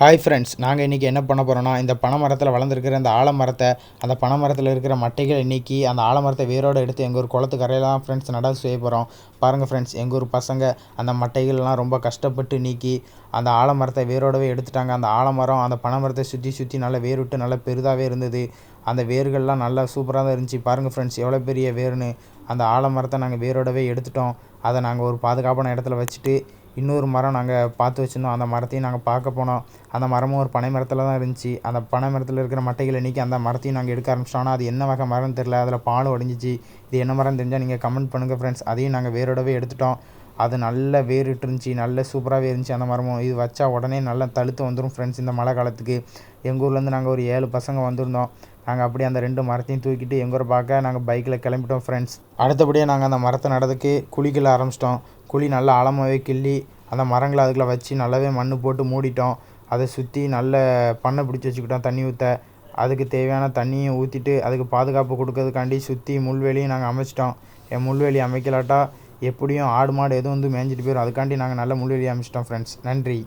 Hi friends, நாங்கள் இன்றைக்கி என்ன பண்ண போகிறோன்னா, இந்த பனை மரத்தில் வளர்ந்துருக்கிற இந்த ஆலமரத்தை, அந்த பனை மரத்தில் இருக்கிற மட்டைகளை நீக்கி அந்த ஆலமரத்தை வேரோடு எடுத்து எங்கள் ஊர் குளத்து கரையில் தான் ஃப்ரெண்ட்ஸ் நடவு செய்ய போகிறோம். பாருங்கள் ஃப்ரெண்ட்ஸ், எங்கள் ஊர் பசங்க அந்த மட்டைகள்லாம் ரொம்ப கஷ்டப்பட்டு நீக்கி அந்த ஆலமரத்தை வேரோடவே எடுத்துட்டாங்க. அந்த ஆலமரம் அந்த பனை மரத்தை சுற்றி சுற்றி நல்லா வேர் விட்டு நல்லா பெரிதாகவே இருந்தது. அந்த வேர்கள்லாம் நல்லா சூப்பராக தான் இருந்துச்சு. பாருங்கள் ஃப்ரெண்ட்ஸ், எவ்வளோ பெரிய வேர்னு. அந்த ஆலமரத்தை நாங்கள் வேரோடவே எடுத்துட்டோம். அதை நாங்கள் ஒரு பாதுகாப்பான இடத்துல வச்சுட்டு இன்னொரு மரம் நாங்கள் பார்த்து வச்சுருந்தோம். அந்த மரத்தையும் நாங்கள் பார்க்க போனோம். அந்த மரமும் ஒரு பனை மரத்தில் தான் இருந்துச்சு. அந்த பனை மரத்தில் இருக்கிற மட்டைகளை நீக்கி அந்த மரத்தையும் நாங்கள் எடுக்க ஆரம்பிச்சிட்டோம். ஆனால் அது என்ன வகை மரம்னு தெரில. அதில் பால் உடஞ்சிச்சு. இது என்ன மரம் தெரிஞ்சால் நீங்கள் கமெண்ட் பண்ணுங்கள் ஃப்ரெண்ட்ஸ். அதையும் நாங்கள் வேரோடவே எடுத்துட்டோம். அது நல்ல வேரிட்டு இருந்துச்சு, நல்ல சூப்பராகவே இருந்துச்சு. அந்த மரமும் இது வச்சா உடனே நல்லா தழுத்து வந்துடும் ஃப்ரெண்ட்ஸ். இந்த மழை காலத்துக்கு எங்கள் ஊர்லேருந்து நாங்கள் ஒரு 7 பசங்க வந்திருந்தோம். நாங்கள் அப்படியே அந்த 2 மரத்தையும் தூக்கிட்டு எங்கள் ஊரை பார்க்க நாங்கள் பைக்கில் கிளம்பிட்டோம் ஃப்ரெண்ட்ஸ். அடுத்தபடியாக நாங்கள் அந்த மரத்தை நடறதுக்கு குழிக்கிள்ள ஆரம்பிச்சிட்டோம். குழி நல்லா ஆழமாகவே கிள்ளி அந்த மரங்களை அதுக்குள்ளே வச்சு நல்லாவே மண் போட்டு மூடிட்டோம். அதை சுற்றி நல்ல பண்ணை பிடிச்சி வச்சுக்கிட்டோம் தண்ணி ஊற்ற. அதுக்கு தேவையான தண்ணியும் ஊற்றிட்டு அதுக்கு பாதுகாப்பு கொடுக்கறதுக்காண்டி சுற்றி முள்வேலியும் நாங்கள் அமைச்சிட்டோம். முள்வேலி அமைக்கலாட்டா எப்படியும் ஆடு மாடு எதுவும் வந்து மேய்ஞ்சிட்டு போயிடும். அதுக்காண்டி நாங்கள் நல்ல முள்வேலி அமைச்சிட்டோம் ஃப்ரெண்ட்ஸ். நன்றி.